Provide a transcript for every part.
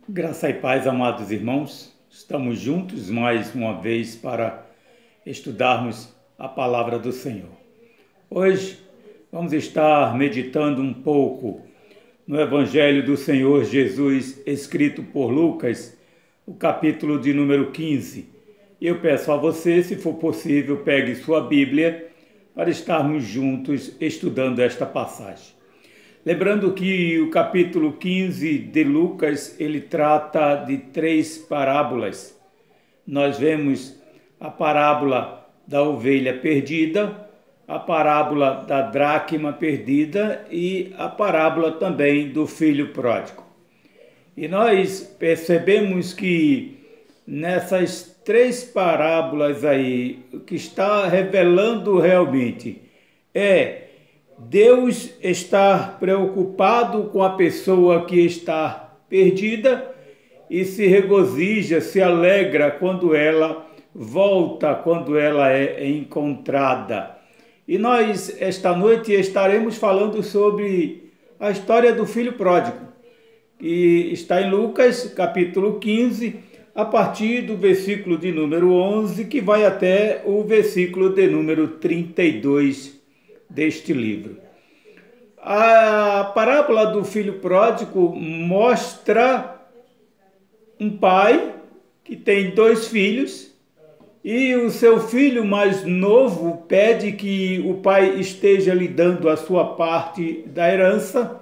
Graça e paz, amados irmãos. Estamos juntos mais uma vez para estudarmos a palavra do Senhor. Hoje vamos estar meditando um pouco no Evangelho do Senhor Jesus, escrito por Lucas, o capítulo de número 15. Eu peço a você, se for possível, pegue sua Bíblia para estarmos juntos estudando esta passagem. Lembrando que o capítulo 15 de Lucas, ele trata de 3 parábolas. Nós vemos a parábola da ovelha perdida, a parábola da dracma perdida e a parábola também do filho pródigo. E nós percebemos que nessas 3 parábolas aí, o que está revelando realmente é Deus estar preocupado com a pessoa que está perdida e se regozija, se alegra quando ela volta, quando ela é encontrada. E nós, esta noite, estaremos falando sobre a história do filho pródigo, que está em Lucas, capítulo 15, a partir do versículo de número 11, que vai até o versículo de número 32 deste livro. A parábola do filho pródigo mostra um pai que tem 2 filhos e o seu filho mais novo pede que o pai esteja lhe dando a sua parte da herança.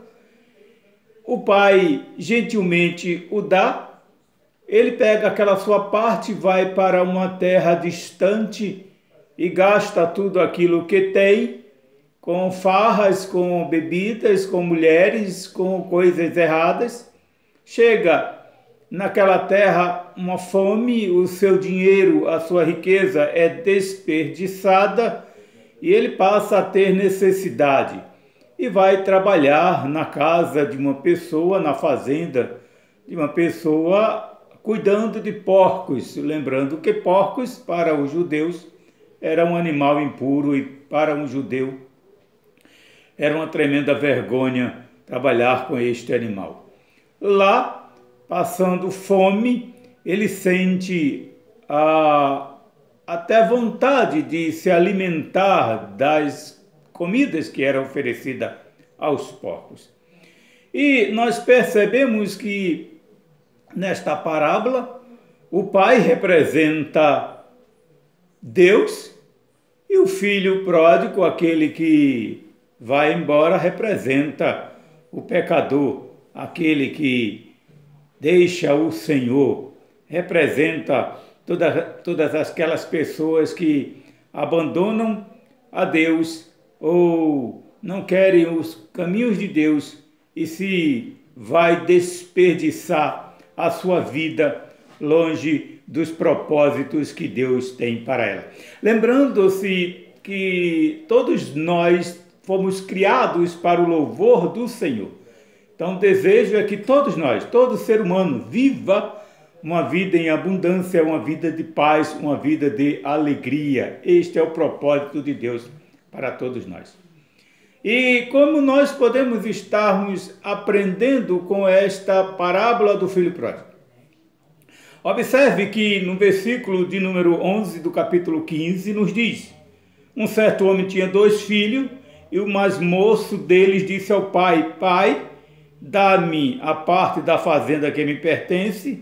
O pai gentilmente o dá, ele pega aquela sua parte, vai para uma terra distante e gasta tudo aquilo que tem, com farras, com bebidas, com mulheres, com coisas erradas. Chega naquela terra uma fome, o seu dinheiro, a sua riqueza é desperdiçada e ele passa a ter necessidade e vai trabalhar na casa de uma pessoa, na fazenda de uma pessoa, cuidando de porcos. Lembrando que porcos para os judeus era um animal impuro e para um judeu era uma tremenda vergonha trabalhar com este animal. Lá, passando fome, ele sente até vontade de se alimentar das comidas que eram oferecidas aos porcos. E nós percebemos que nesta parábola o pai representa Deus e o filho pródigo, aquele que vai embora, representa o pecador, aquele que deixa o Senhor, representa todas aquelas pessoas que abandonam a Deus ou não querem os caminhos de Deus e se vai desperdiçar a sua vida longe dos propósitos que Deus tem para ela. Lembrando-se que todos nós fomos criados para o louvor do Senhor. Então, o desejo é que todos nós, todo ser humano, viva uma vida em abundância, uma vida de paz, uma vida de alegria. Este é o propósito de Deus para todos nós. E como nós podemos estarmos aprendendo com esta parábola do filho pródigo? Observe que no versículo de número 11 do capítulo 15 nos diz: um certo homem tinha 2 filhos, e o mais moço deles disse ao pai: Pai, dá-me a parte da fazenda que me pertence.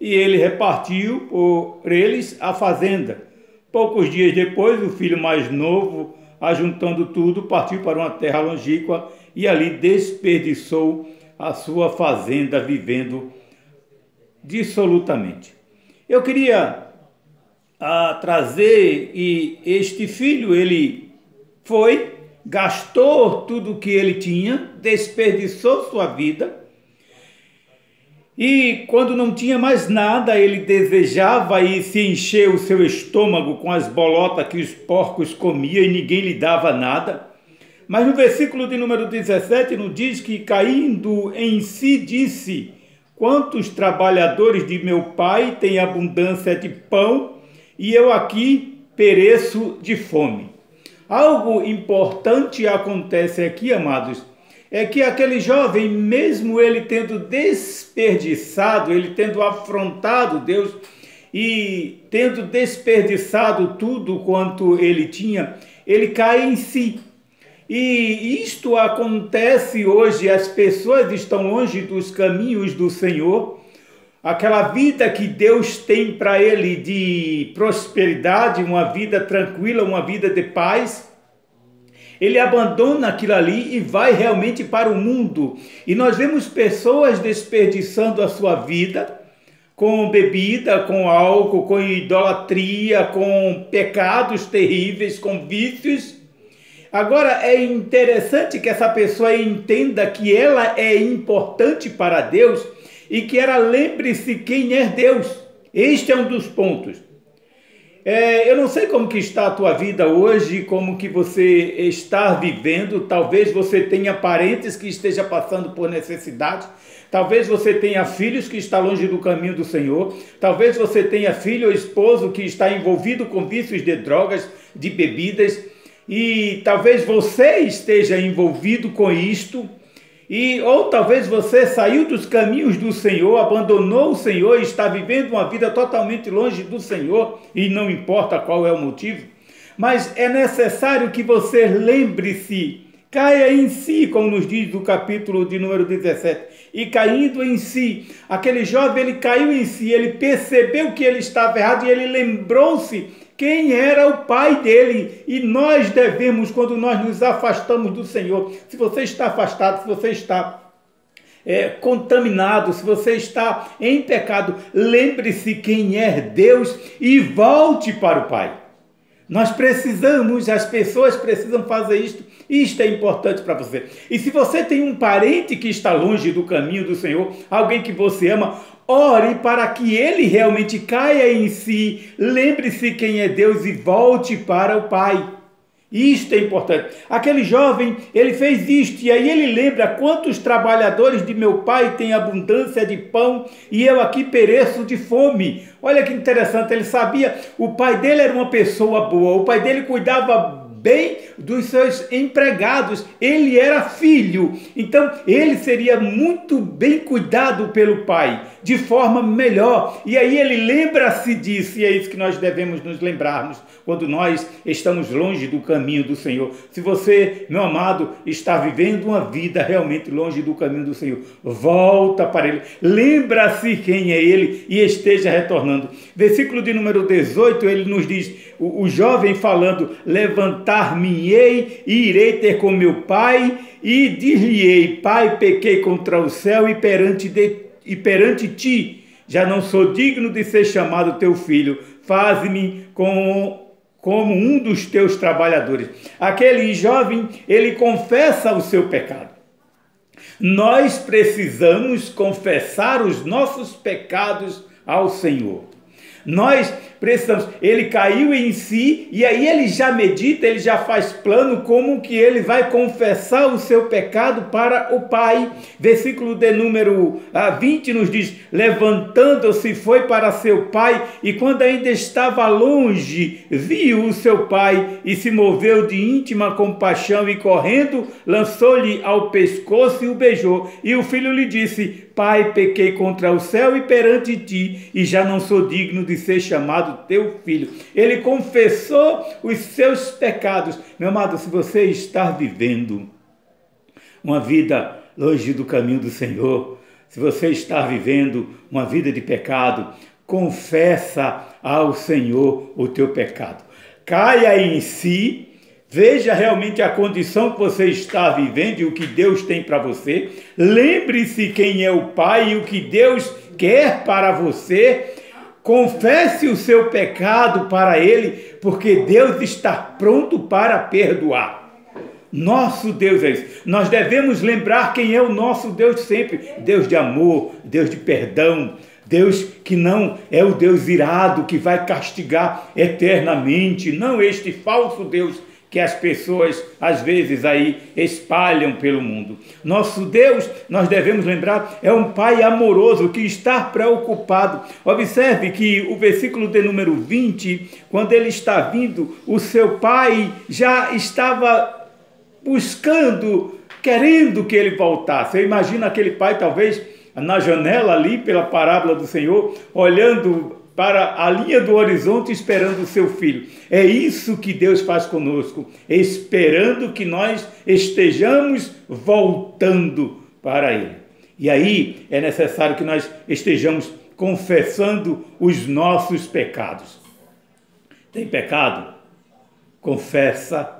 E ele repartiu por eles a fazenda. Poucos dias depois, o filho mais novo, ajuntando tudo, partiu para uma terra longínqua e ali desperdiçou a sua fazenda, vivendo dissolutamente. Eu queria trazer, e este filho, ele gastou tudo o que ele tinha, desperdiçou sua vida, e quando não tinha mais nada, ele desejava ir se encher o seu estômago com as bolotas que os porcos comiam e ninguém lhe dava nada. Mas no versículo de número 17 nos diz que, caindo em si, disse: quantos trabalhadores de meu pai têm abundância de pão e eu aqui pereço de fome. Algo importante acontece aqui, amados, é que aquele jovem, mesmo ele tendo desperdiçado, ele tendo afrontado Deus e tendo desperdiçado tudo quanto ele tinha, ele cai em si. E isto acontece hoje, as pessoas estão longe dos caminhos do Senhor. Aquela vida que Deus tem para ele de prosperidade, uma vida tranquila, uma vida de paz, ele abandona aquilo ali e vai realmente para o mundo. E nós vemos pessoas desperdiçando a sua vida com bebida, com álcool, com idolatria, com pecados terríveis, com vícios. Agora é interessante que essa pessoa entenda que ela é importante para Deus e que ela lembre-se quem é Deus. Este é um dos pontos. Eu não sei como que está a tua vida hoje, como que você está vivendo. Talvez você tenha parentes que estejam passando por necessidade. Talvez você tenha filhos que estão longe do caminho do Senhor. Talvez você tenha filho ou esposo que está envolvido com vícios de drogas, de bebidas. E talvez você esteja envolvido com isto. Ou talvez você saiu dos caminhos do Senhor, abandonou o Senhor e está vivendo uma vida totalmente longe do Senhor, e não importa qual é o motivo. Mas é necessário que você lembre-se, caia em si, como nos diz o capítulo de número 17. E caindo em si, aquele jovem, ele caiu em si, ele percebeu que ele estava errado e ele lembrou-se quem era o pai dele. E nós devemos, quando nós nos afastamos do Senhor, se você está afastado, se você está contaminado, se você está em pecado, lembre-se quem é Deus e volte para o Pai. Nós precisamos, as pessoas precisam fazer isto. Isto é importante para você. E se você tem um parente que está longe do caminho do Senhor, alguém que você ama, ore para que ele realmente caia em si, lembre-se quem é Deus e volte para o Pai. Isto é importante. Aquele jovem, ele fez isto, e aí ele lembra: quantos trabalhadores de meu pai têm abundância de pão e eu aqui pereço de fome. Olha que interessante, ele sabia, o pai dele era uma pessoa boa, o pai dele cuidava bem dos seus empregados, ele era filho, então ele seria muito bem cuidado pelo pai, de forma melhor. E aí ele lembra-se disso, e é isso que nós devemos nos lembrarmos quando nós estamos longe do caminho do Senhor. Se você, meu amado, está vivendo uma vida realmente longe do caminho do Senhor, volta para Ele, lembra-se quem é Ele e esteja retornando. Versículo de número 18, ele nos diz, o jovem falando: levantar-me-ei e irei ter com meu pai e dir-lhe-ei: Pai, pequei contra o céu e perante ti, já não sou digno de ser chamado teu filho, faze-me como um dos teus trabalhadores. Aquele jovem, ele confessa o seu pecado. Nós precisamos confessar os nossos pecados ao Senhor. Nós precisamos, ele caiu em si, e aí ele já medita, ele já faz plano como que ele vai confessar o seu pecado para o Pai. Versículo de número 20 nos diz: levantando-se foi para seu pai, e quando ainda estava longe, viu o seu pai, e se moveu de íntima compaixão, e correndo, lançou-lhe ao pescoço e o beijou. E o filho lhe disse: Pai, pequei contra o céu e perante ti, e já não sou digno de ser chamado teu filho. Ele confessou os seus pecados. Meu amado, se você está vivendo uma vida longe do caminho do Senhor, se você está vivendo uma vida de pecado, confessa ao Senhor o teu pecado. Caia em si, veja realmente a condição que você está vivendo e o que Deus tem para você. Lembre-se quem é o Pai e o que Deus quer para você. Confesse o seu pecado para Ele, porque Deus está pronto para perdoar. Nosso Deus é isso. Nós devemos lembrar quem é o nosso Deus sempre. Deus de amor, Deus de perdão, Deus que não é o Deus irado que vai castigar eternamente. Não este falso Deus que as pessoas às vezes aí espalham pelo mundo. Nosso Deus, nós devemos lembrar, é um Pai amoroso que está preocupado. Observe que o versículo de número 20, quando ele está vindo, o seu pai já estava buscando querendo que ele voltasse. Eu imagino aquele pai, talvez, na janela ali, pela parábola do Senhor, olhando para a linha do horizonte, esperando o seu filho. É isso que Deus faz conosco, esperando que nós estejamos voltando para Ele. E aí é necessário que nós estejamos confessando os nossos pecados. Tem pecado? Confessa,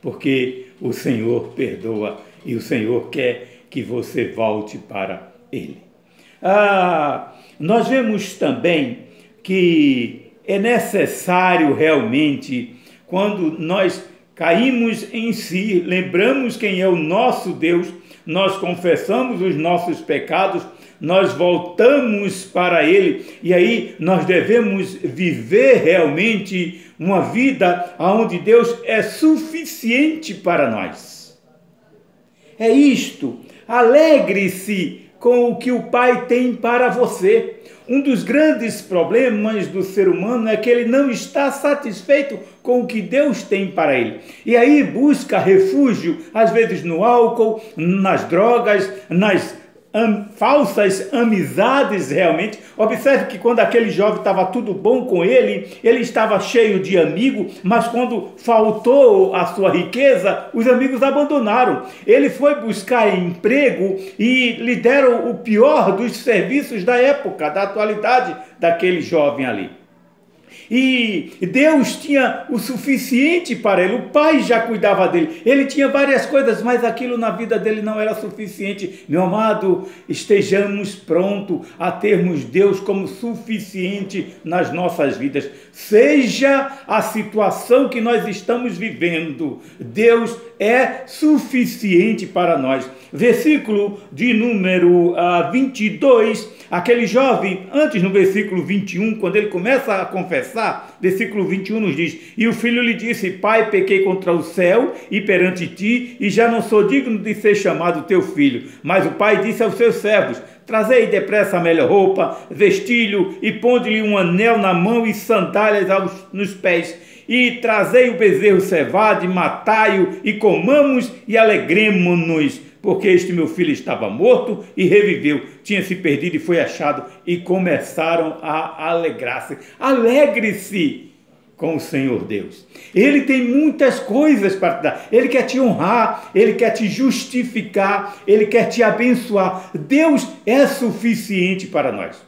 porque o Senhor perdoa e o Senhor quer que você volte para Ele. Nós vemos também que é necessário realmente, quando nós caímos em si, lembramos quem é o nosso Deus, nós confessamos os nossos pecados, nós voltamos para Ele, e aí nós devemos viver realmente uma vida onde Deus é suficiente para nós. É isto, alegre-se com o que o Pai tem para você. Um dos grandes problemas do ser humano é que ele não está satisfeito com o que Deus tem para ele. E aí busca refúgio, às vezes no álcool, nas drogas, nas falsas amizades realmente. Observe que quando aquele jovem estava tudo bom com ele estava cheio de amigos, mas quando faltou a sua riqueza, os amigos abandonaram. Ele foi buscar emprego e lhe deram o pior dos serviços da época, da atualidade daquele jovem ali. E Deus tinha o suficiente para ele, o pai já cuidava dele, ele tinha várias coisas, mas aquilo na vida dele não era suficiente. Meu amado, estejamos prontos a termos Deus como suficiente nas nossas vidas. Seja a situação que nós estamos vivendo, Deus é suficiente para nós. Versículo de número 22, aquele jovem, antes no versículo 21, quando ele começa a confessar, versículo 21 nos diz: e o filho lhe disse: pai, pequei contra o céu e perante ti, e já não sou digno de ser chamado teu filho. Mas o pai disse aos seus servos: trazei depressa a melhor roupa, vestilho, e ponde-lhe um anel na mão e sandálias nos pés, e trazei o bezerro cevado, e matai-o, e comamos e alegremo-nos, porque este meu filho estava morto e reviveu, tinha se perdido e foi achado, e começaram a alegrar-se. Alegre-se com o Senhor Deus. Ele tem muitas coisas para te dar. Ele quer te honrar, Ele quer te justificar, Ele quer te abençoar. Deus é suficiente para nós.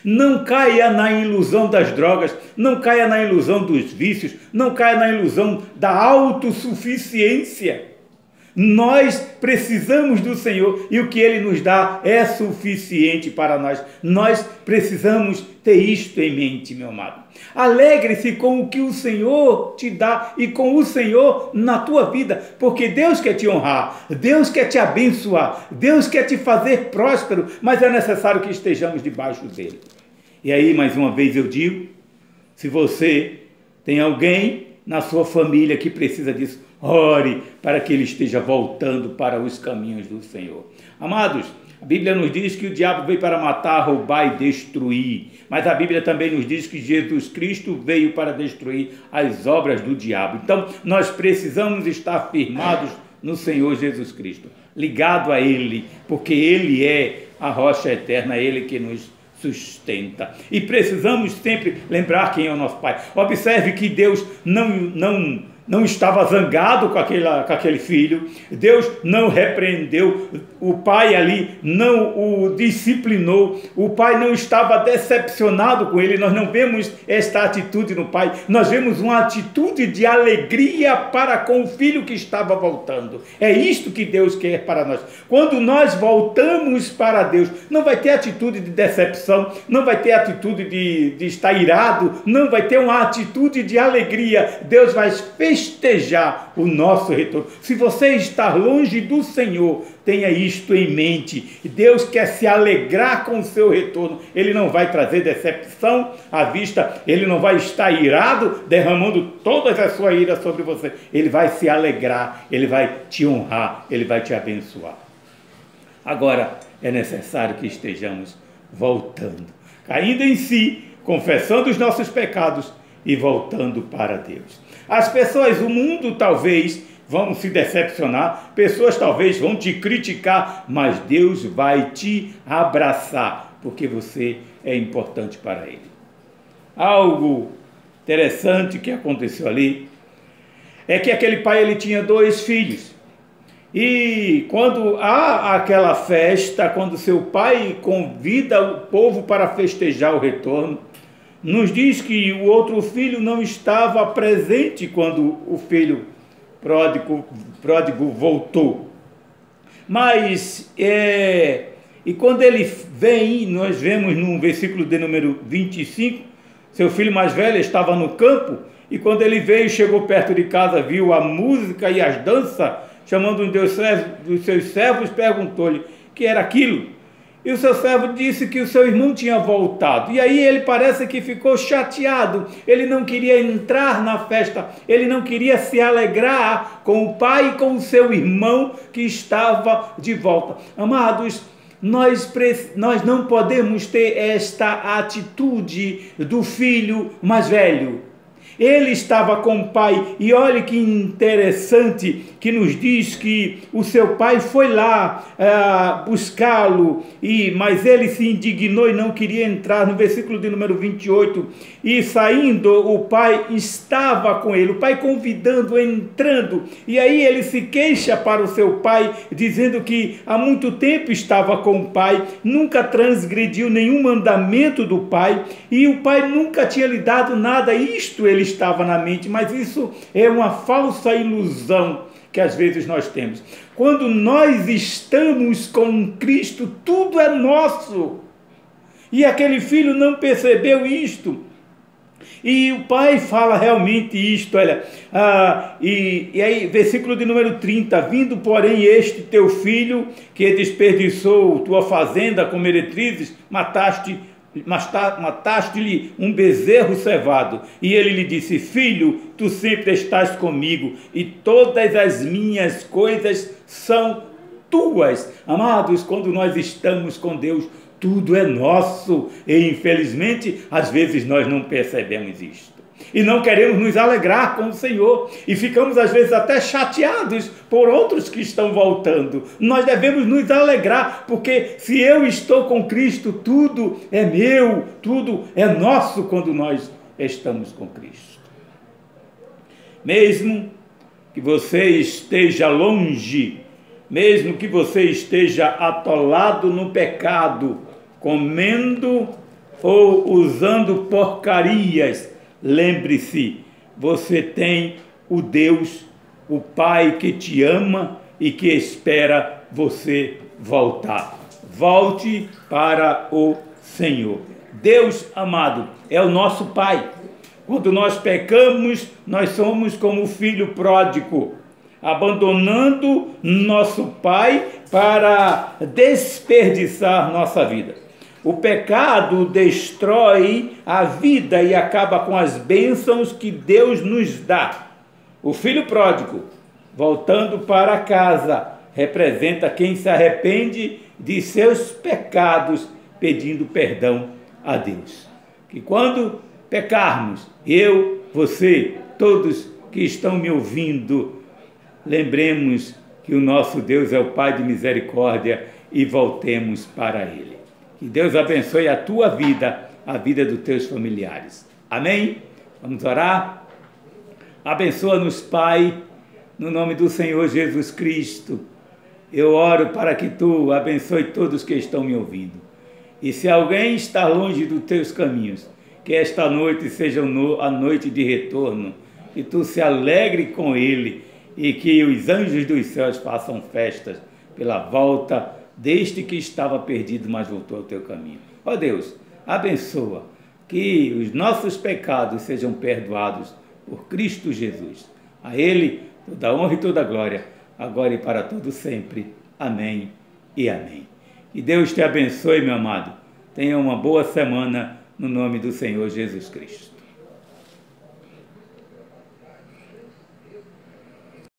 Não caia na ilusão das drogas, não caia na ilusão dos vícios, não caia na ilusão da autossuficiência. Nós precisamos do Senhor e o que Ele nos dá é suficiente para nós. Nós precisamos ter isto em mente, meu amado. Alegre-se com o que o Senhor te dá e com o Senhor na tua vida, porque Deus quer te honrar, Deus quer te abençoar, Deus quer te fazer próspero, mas é necessário que estejamos debaixo dele. E aí, mais uma vez eu digo, se você tem alguém na sua família que precisa disso, ore para que ele esteja voltando para os caminhos do Senhor. Amados, a Bíblia nos diz que o diabo veio para matar, roubar e destruir. Mas a Bíblia também nos diz que Jesus Cristo veio para destruir as obras do diabo. Então, nós precisamos estar firmados no Senhor Jesus Cristo, ligado a Ele, porque Ele é a rocha eterna, Ele que nos sustenta. E precisamos sempre lembrar quem é o nosso Pai. Observe que Deus não estava zangado com aquele filho. Deus não repreendeu. O pai ali não o disciplinou. O pai não estava decepcionado com ele. Nós não vemos esta atitude no pai. Nós vemos uma atitude de alegria para com o filho que estava voltando. É isto que Deus quer para nós. Quando nós voltamos para Deus, não vai ter atitude de decepção, não vai ter atitude de estar irado, não vai ter uma atitude de alegria. Deus vai festejar o nosso retorno. Se você está longe do Senhor, tenha isto em mente. Deus quer se alegrar com o seu retorno. Ele não vai trazer decepção à vista, ele não vai estar irado, derramando toda a sua ira sobre você. Ele vai se alegrar, ele vai te honrar, ele vai te abençoar. Agora, é necessário que estejamos voltando, caindo em si, confessando os nossos pecados e voltando para Deus. As pessoas, o mundo talvez vão se decepcionar, pessoas talvez vão te criticar, mas Deus vai te abraçar, porque você é importante para Ele. Algo interessante que aconteceu ali é que aquele pai ele tinha 2 filhos. E quando há aquela festa, quando seu pai convida o povo para festejar o retorno, nos diz que o outro filho não estava presente quando o filho pródigo voltou. Mas, e quando ele vem, nós vemos no versículo de número 25, seu filho mais velho estava no campo, e quando ele veio, chegou perto de casa, viu a música e as danças, chamando um dos seus servos, perguntou-lhe o que era aquilo. E o seu servo disse que o seu irmão tinha voltado. E aí ele parece que ficou chateado. Ele não queria entrar na festa. Ele não queria se alegrar com o pai e com o seu irmão que estava de volta. Amados, nós não podemos ter esta atitude do filho mais velho. Ele estava com o pai, e olha que interessante que nos diz que o seu pai foi lá buscá-lo, mas ele se indignou e não queria entrar. No versículo de número 28, e saindo o pai estava com ele, o pai convidando, entrando, e aí ele se queixa para o seu pai, dizendo que há muito tempo estava com o pai, nunca transgrediu nenhum mandamento do pai, e o pai nunca tinha lhe dado nada. Isto ele estava na mente, mas isso é uma falsa ilusão que às vezes nós temos. Quando nós estamos com Cristo, tudo é nosso. E aquele filho não percebeu isto. E o pai fala realmente isto, olha, e aí, versículo de número 30, vindo, porém, este teu filho, que desperdiçou tua fazenda com meretrizes, mataste-lhe um bezerro cevado. E ele lhe disse: filho, tu sempre estás comigo, e todas as minhas coisas são tuas. Amados, quando nós estamos com Deus, tudo é nosso, e infelizmente, às vezes nós não percebemos isto. E não queremos nos alegrar com o Senhor, e ficamos às vezes até chateados por outros que estão voltando. Nós devemos nos alegrar, porque se eu estou com Cristo, tudo é meu, tudo é nosso quando nós estamos com Cristo. Mesmo que você esteja longe, mesmo que você esteja atolado no pecado, comendo ou usando porcarias, lembre-se, você tem o Deus, o Pai que te ama e que espera você voltar. Volte para o Senhor. Deus amado é o nosso Pai. Quando nós pecamos, nós somos como o filho pródigo, abandonando nosso Pai para desperdiçar nossa vida. O pecado destrói a vida e acaba com as bênçãos que Deus nos dá. O filho pródigo, voltando para casa, representa quem se arrepende de seus pecados, pedindo perdão a Deus. Que quando pecarmos, eu, você, todos que estão me ouvindo, lembremos que o nosso Deus é o Pai de misericórdia e voltemos para Ele. Que Deus abençoe a tua vida, a vida dos teus familiares. Amém? Vamos orar? Abençoa-nos, Pai, no nome do Senhor Jesus Cristo. Eu oro para que tu abençoe todos que estão me ouvindo. E se alguém está longe dos teus caminhos, que esta noite seja a noite de retorno, que tu se alegre com ele e que os anjos dos céus façam festas pela volta deste que estava perdido, mas voltou ao teu caminho. Ó Deus, abençoa, que os nossos pecados sejam perdoados por Cristo Jesus. A Ele toda honra e toda glória, agora e para todo sempre. Amém e amém. Que Deus te abençoe, meu amado. Tenha uma boa semana no nome do Senhor Jesus Cristo.